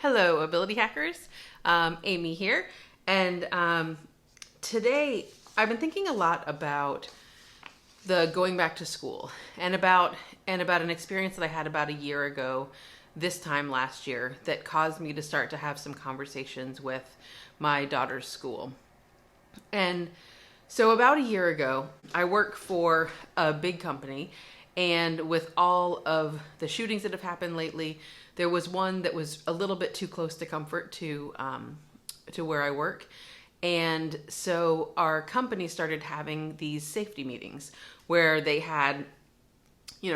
Hello, Ability Hackers. Amy here. And today I've been thinking a lot about the going back to school and about an experience that I had about a year ago, this time last year, that caused me to start to have some conversations with my daughter's school. And so about a year ago, I work for a big company, and with all of the shootings that have happened lately, there was one that was a little bit too close to comfort to where I work. And so our company started having these safety meetings where they had,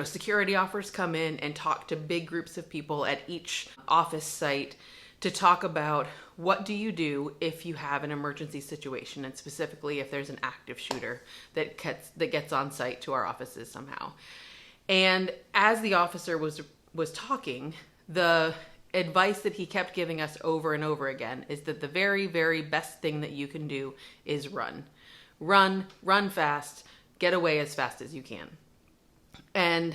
security offers come in and talk to big groups of people at each office site to talk about what do you do if you have an emergency situation, and specifically if there's an active shooter that gets on site to our offices somehow. And as the officer was talking, the advice that he kept giving us over and over again is that the very, very best thing that you can do is run. Run fast, get away as fast as you can. And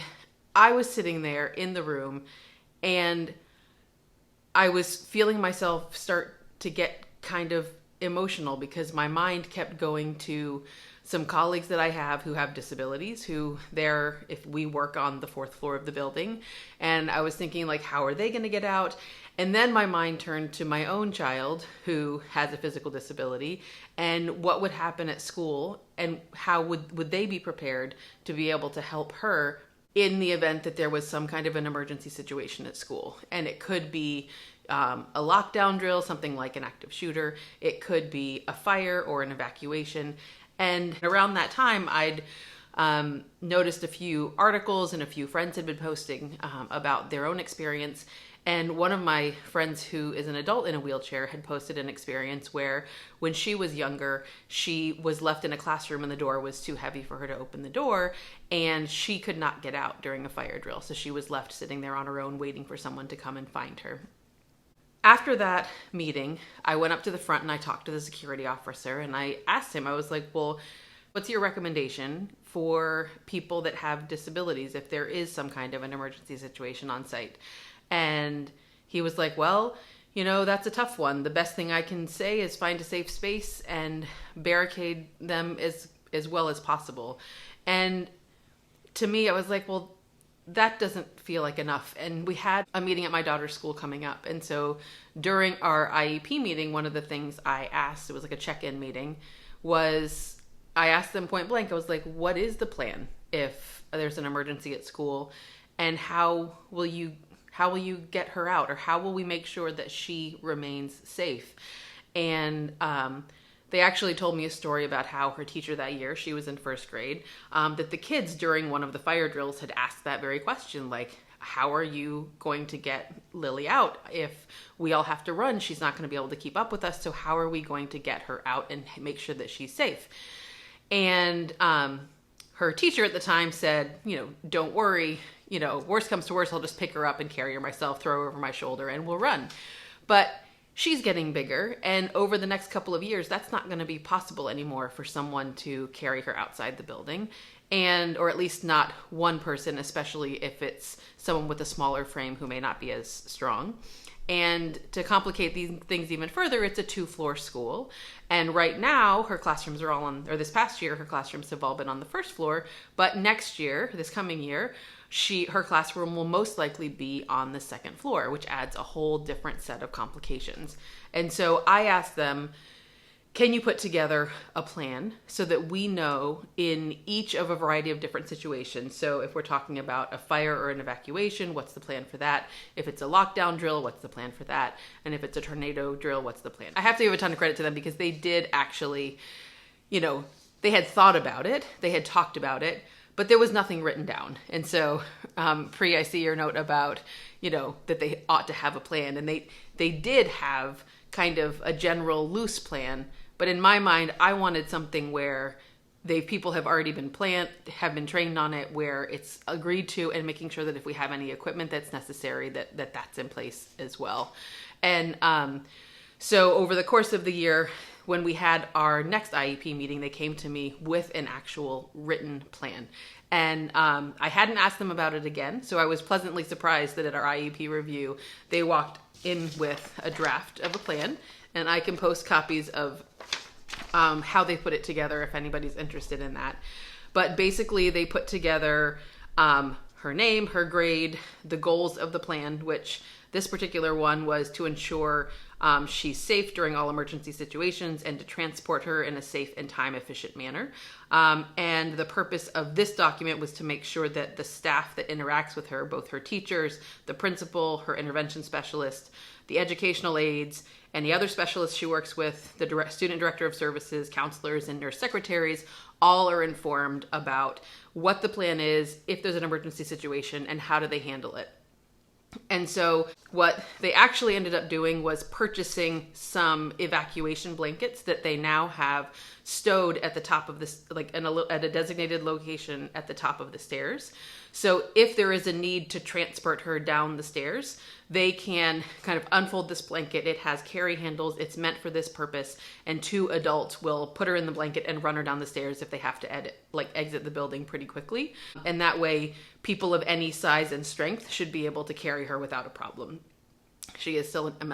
I was sitting there in the room, and I was feeling myself start to get kind of emotional because my mind kept going to some colleagues that I have who have disabilities, if we work on the fourth floor of the building. And I was thinking, like, how are they going to get out? And then my mind turned to my own child who has a physical disability, and what would happen at school, and how would they be prepared to be able to help her in the event that there was some kind of an emergency situation at school. And it could be a lockdown drill, something like an active shooter. It could be a fire or an evacuation. And around that time, I'd noticed a few articles and a few friends had been posting about their own experience. And one of my friends who is an adult in a wheelchair had posted an experience where when she was younger, she was left in a classroom and the door was too heavy for her to open the door, and she could not get out during a fire drill. So she was left sitting there on her own waiting for someone to come and find her. After that meeting, I went up to the front and I talked to the security officer, and I asked him, I was like, well, what's your recommendation for people that have disabilities if there is some kind of an emergency situation on site? And he was like, well, that's a tough one. The best thing I can say is find a safe space and barricade them as well as possible. And to me, I was like, well, that doesn't feel like enough. And we had a meeting at my daughter's school coming up. And so during our IEP meeting, one of the things I asked, it was like a check-in meeting, was I asked them point blank, I was like, what is the plan if there's an emergency at school? And how will you get her out? Or how will we make sure that she remains safe? And they actually told me a story about how her teacher that year, she was in first grade, that the kids during one of the fire drills had asked that very question, like, how are you going to get Lily out? If we all have to run, she's not going to be able to keep up with us. So how are we going to get her out and make sure that she's safe? And her teacher at the time said, don't worry, worst comes to worst, I'll just pick her up and carry her myself, throw her over my shoulder, and we'll run. But she's getting bigger, and over the next couple of years, that's not going to be possible anymore for someone to carry her outside the building, or at least not one person, especially if it's someone with a smaller frame who may not be as strong. And to complicate these things even further, it's a 2-floor school. And right now, her classrooms are all this past year, her classrooms have all been on the first floor. But next year, this coming year, her classroom will most likely be on the second floor, which adds a whole different set of complications. And so I asked them, can you put together a plan so that we know in each of a variety of different situations? So if we're talking about a fire or an evacuation, what's the plan for that? If it's a lockdown drill, what's the plan for that? And if it's a tornado drill, what's the plan? I have to give a ton of credit to them because they did actually, they had thought about it, they had talked about it, but there was nothing written down. And so, I see your note about, that they ought to have a plan. And they did have kind of a general loose plan. But in my mind, I wanted something where people have already been have been trained on it, where it's agreed to, and making sure that if we have any equipment that's necessary, that's in place as well. And so over the course of the year, when we had our next IEP meeting, they came to me with an actual written plan. And I hadn't asked them about it again, so I was pleasantly surprised that at our IEP review, they walked in with a draft of a plan, and I can post copies of how they put it together if anybody's interested in that. But basically, they put together her name, her grade, the goals of the plan, which this particular one was to ensure she's safe during all emergency situations and to transport her in a safe and time-efficient manner. And the purpose of this document was to make sure that the staff that interacts with her, both her teachers, the principal, her intervention specialist, the educational aides, any other specialists she works with, the student director of services, counselors, and nurse secretaries, all are informed about what the plan is, if there's an emergency situation, and how do they handle it. And so what they actually ended up doing was purchasing some evacuation blankets that they now have stowed at the top of this, like at a designated location at the top of the stairs. So if there is a need to transport her down the stairs, they can kind of unfold this blanket. It has carry handles. It's meant for this purpose. And 2 adults will put her in the blanket and run her down the stairs if they have to exit the building pretty quickly. And that way, people of any size and strength should be able to carry her without a problem. She is still an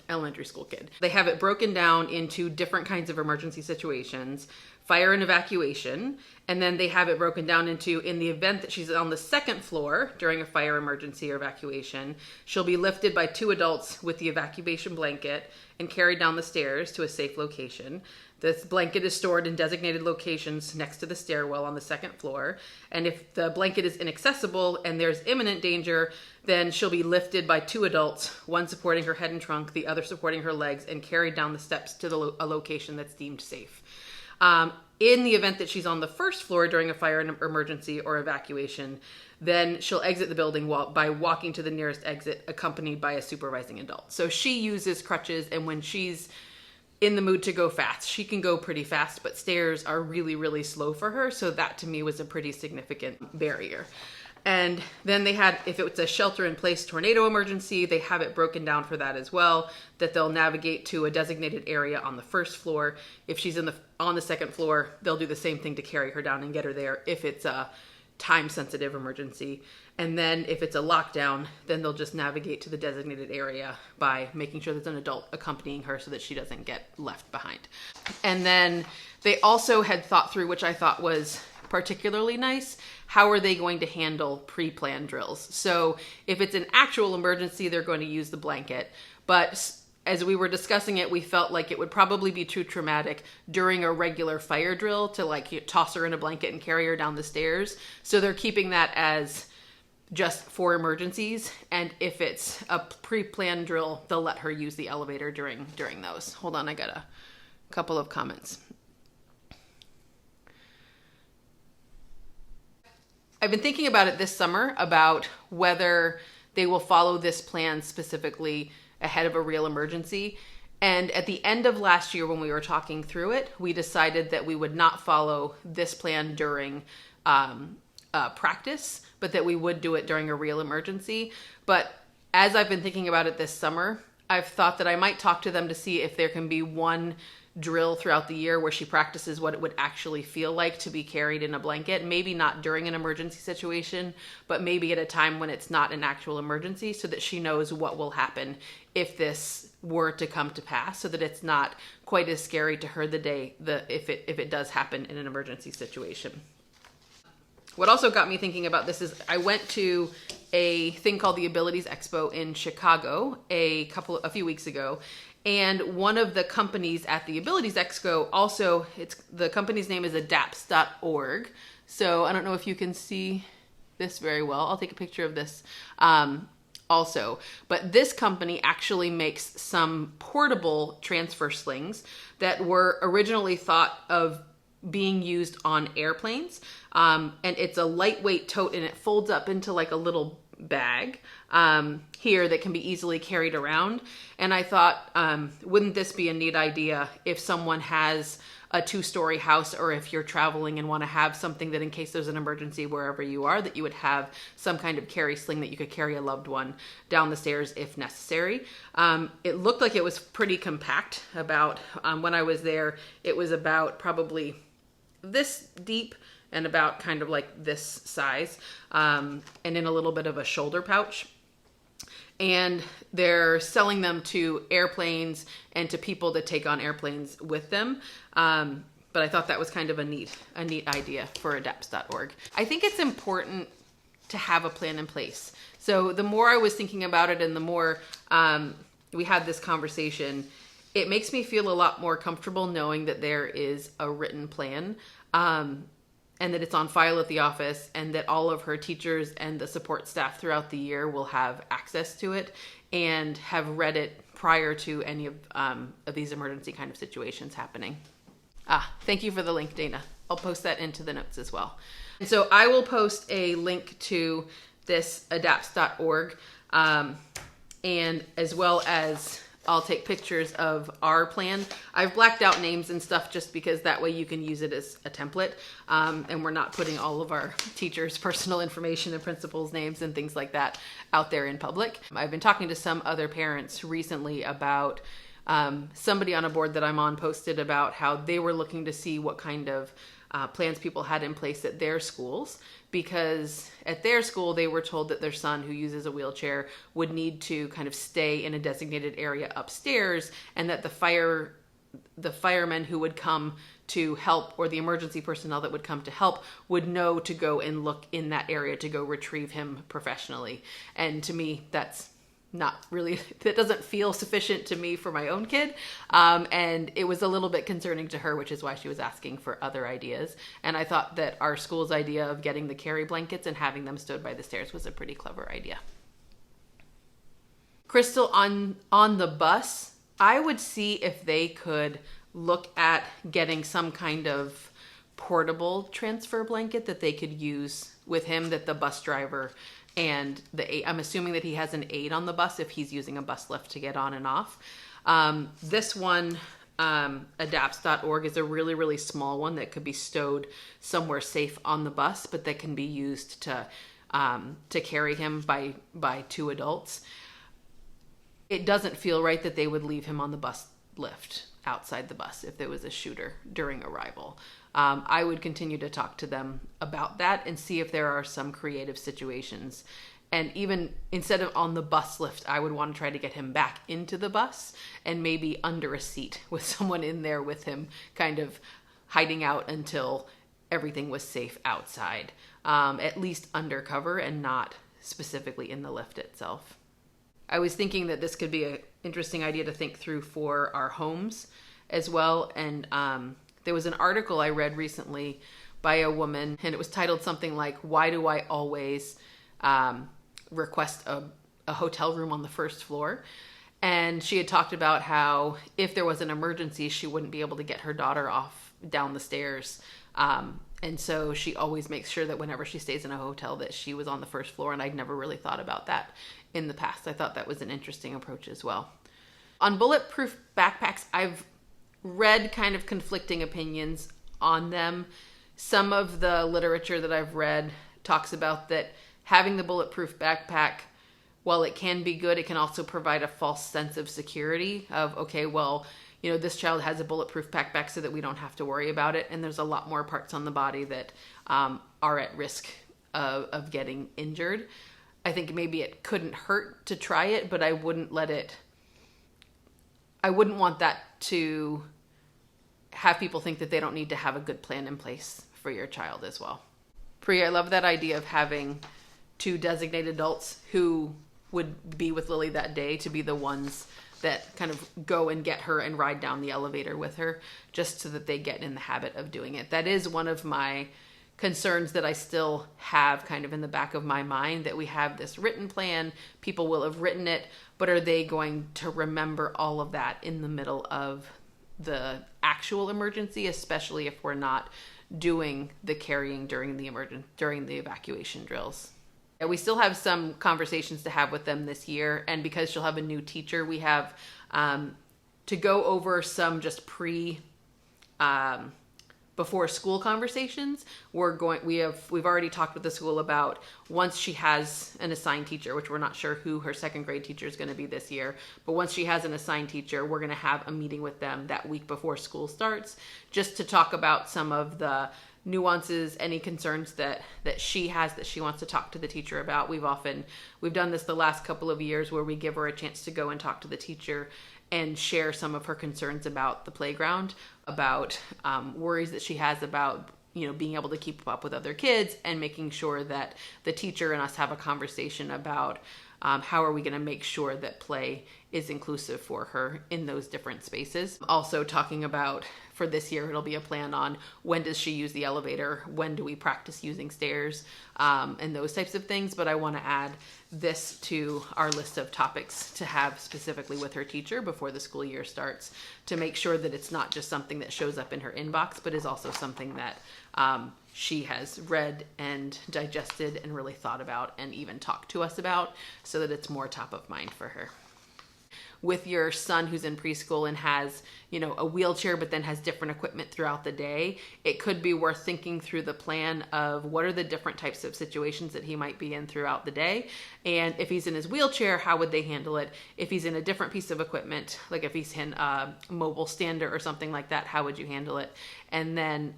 elementary school kid. They have it broken down into different kinds of emergency situations, fire and evacuation, and then they have it broken down into, in the event that she's on the 2nd floor during a fire emergency or evacuation, she'll be lifted by 2 adults with the evacuation blanket and carried down the stairs to a safe location. This blanket is stored in designated locations next to the stairwell on the 2nd floor. And if the blanket is inaccessible and there's imminent danger, then she'll be lifted by 2 adults, one supporting her head and trunk, the other supporting her legs, and carried down the steps to a location that's deemed safe. In the event that she's on the 1st floor during a fire emergency or evacuation, then she'll exit the building by walking to the nearest exit, accompanied by a supervising adult. So she uses crutches, and when she's in the mood to go fast, she can go pretty fast, but stairs are really, really slow for her. So that to me was a pretty significant barrier. And then they had, if it was a shelter-in-place tornado emergency, they have it broken down for that as well, that they'll navigate to a designated area on the 1st floor. If she's on the 2nd floor, they'll do the same thing to carry her down and get her there if it's a time-sensitive emergency. And then if it's a lockdown, then they'll just navigate to the designated area by making sure there's an adult accompanying her so that she doesn't get left behind. And then they also had thought through, which I thought was particularly nice, how are they going to handle pre-planned drills? So if it's an actual emergency, they're going to use the blanket. But as we were discussing it, we felt like it would probably be too traumatic during a regular fire drill to toss her in a blanket and carry her down the stairs. So they're keeping that as just for emergencies. And if it's a pre-planned drill, they'll let her use the elevator during those. Hold on, I got a couple of comments. I've been thinking about it this summer about whether they will follow this plan specifically ahead of a real emergency. And at the end of last year, when we were talking through it, we decided that we would not follow this plan during practice, but that we would do it during a real emergency. But as I've been thinking about it this summer, I've thought that I might talk to them to see if there can be one drill throughout the year where she practices what it would actually feel like to be carried in a blanket. Maybe not during an emergency situation, but maybe at a time when it's not an actual emergency, so that she knows what will happen if this were to come to pass, so that it's not quite as scary to her if it does happen in an emergency situation. What also got me thinking about this is I went to a thing called the Abilities Expo in Chicago a few weeks ago. And one of the companies at the Abilities Expo the company's name is Adapts.org. So I don't know if you can see this very well. I'll take a picture of this also. But this company actually makes some portable transfer slings that were originally thought of being used on airplanes. And it's a lightweight tote, and it folds up into like a little bag here that can be easily carried around. And I thought, wouldn't this be a neat idea if someone has a 2-story house, or if you're traveling and want to have something that in case there's an emergency wherever you are, that you would have some kind of carry sling that you could carry a loved one down the stairs if necessary. It looked like it was pretty compact. When I was there, it was about probably this deep and about kind of like this size, and in a little bit of a shoulder pouch. and they're selling them to airplanes and to people that take on airplanes with them. But I thought that was kind of a neat idea for adapts.org. I think it's important to have a plan in place. So the more I was thinking about it and the more we had this conversation, it makes me feel a lot more comfortable knowing that there is a written plan, and that it's on file at the office, and that all of her teachers and the support staff throughout the year will have access to it and have read it prior to any of these emergency kind of situations happening. Thank you for the link, Dana. I'll post that into the notes as well. And so I will post a link to this adapts.org, and as well as I'll take pictures of our plan. I've blacked out names and stuff just because that way you can use it as a template, and we're not putting all of our teachers' personal information and principals' names and things like that out there in public. I've been talking to some other parents recently about somebody on a board that I'm on posted about how they were looking to see what kind of plans people had in place at their schools, because at their school they were told that their son, who uses a wheelchair, would need to kind of stay in a designated area upstairs, and that the firemen who would come to help, or the emergency personnel that would come to help, would know to go and look in that area to go retrieve him professionally. And to me, that's not really, that doesn't feel sufficient to me for my own kid. And it was a little bit concerning to her, which is why she was asking for other ideas. And I thought that our school's idea of getting the carry blankets and having them stowed by the stairs was a pretty clever idea. Crystal, on the bus, I would see if they could look at getting some kind of portable transfer blanket that they could use with him, that the bus driver and I'm assuming that he has an aide on the bus if he's using a bus lift to get on and off. This one, adapts.org, is a really, really small one that could be stowed somewhere safe on the bus, but that can be used to carry him by two adults. It doesn't feel right that they would leave him on the bus lift outside the bus if there was a shooter during arrival. I would continue to talk to them about that and see if there are some creative situations. And even instead of on the bus lift, I would want to try to get him back into the bus and maybe under a seat with someone in there with him, kind of hiding out until everything was safe outside, at least undercover and not specifically in the lift itself. I was thinking that this could be an interesting idea to think through for our homes as well. And there was an article I read recently by a woman, and it was titled something like, "Why do I always request a hotel room on the first floor?" And she had talked about how if there was an emergency, she wouldn't be able to get her daughter off down the stairs. And so she always makes sure that whenever she stays in a hotel that she was on the first floor. And I'd never really thought about that in the past. I thought that was an interesting approach as well. On bulletproof backpacks, I've read kind of conflicting opinions on them. Some of the literature that I've read talks about that having the bulletproof backpack, while it can be good, it can also provide a false sense of security of, okay, well, you know, this child has a bulletproof backpack so that we don't have to worry about it. And there's a lot more parts on the body that are at risk of getting injured. I think maybe it couldn't hurt to try it, but I wouldn't want that to have people think that they don't need to have a good plan in place for your child as well. Priya, I love that idea of having two designated adults who would be with Lily that day to be the ones that kind of go and get her and ride down the elevator with her, just so that they get in the habit of doing it. That is one of my concerns that I still have kind of in the back of my mind, that we have this written plan, people will have written it, but are they going to remember all of that in the middle of the actual emergency, especially if we're not doing the carrying during the evacuation drills. And we still have some conversations to have with them this year, and because she'll have a new teacher, we have to go over some just before school conversations. We've already talked with the school about, once she has an assigned teacher, which we're not sure who her second grade teacher is going to be this year, but once she has an assigned teacher, we're going to have a meeting with them that week before school starts, just to talk about some of the nuances, any concerns that she has that she wants to talk to the teacher about. We've done this the last couple of years where we give her a chance to go and talk to the teacher and share some of her concerns about the playground, about worries that she has about being able to keep up with other kids, and making sure that the teacher and us have a conversation about how are we going to make sure that play is inclusive for her in those different spaces. Also talking about, for this year, it'll be a plan on when does she use the elevator, when do we practice using stairs, and those types of things. But I want to add this to our list of topics to have specifically with her teacher before the school year starts, to make sure that it's not just something that shows up in her inbox, but is also something that she has read and digested and really thought about and even talked to us about, so that it's more top of mind for her. With your son who's in preschool and has, a wheelchair, but then has different equipment throughout the day, it could be worth thinking through the plan of what are the different types of situations that he might be in throughout the day. And if he's in his wheelchair, how would they handle it? If he's in a different piece of equipment, like if he's in a mobile stander or something like that, how would you handle it? And then,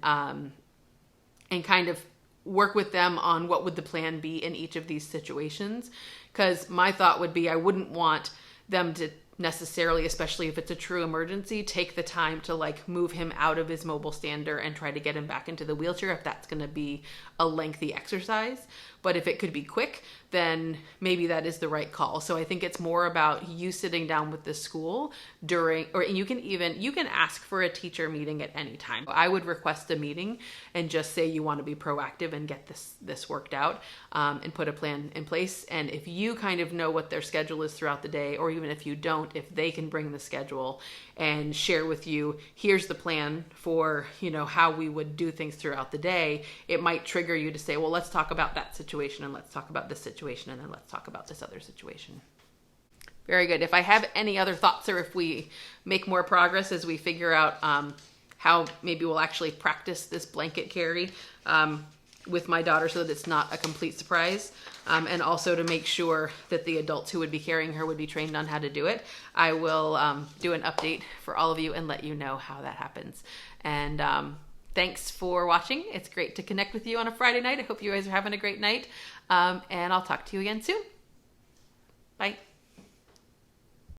and kind of work with them on what would the plan be in each of these situations. Because my thought would be, I wouldn't want them to necessarily, especially if it's a true emergency, take the time to move him out of his mobile stander and try to get him back into the wheelchair if that's going to be a lengthy exercise. But if it could be quick, then maybe that is the right call. So I think it's more about you sitting down with the school during, or you can ask for a teacher meeting at any time. I would request a meeting and just say you want to be proactive and get this worked out, and put a plan in place. And if you kind of know what their schedule is throughout the day, or even if you don't, if they can bring the schedule and share with you, here's the plan for, how we would do things throughout the day, it might trigger you to say, well, let's talk about that situation, and let's talk about this situation, and then let's talk about this other situation. Very good. If I have any other thoughts, or if we make more progress as we figure out how maybe we'll actually practice this blanket carry with my daughter so that it's not a complete surprise, and also to make sure that the adults who would be carrying her would be trained on how to do it, I will do an update for all of you and let you know how that happens. And thanks for watching. It's great to connect with you on a Friday night. I hope you guys are having a great night, and I'll talk to you again soon. Bye.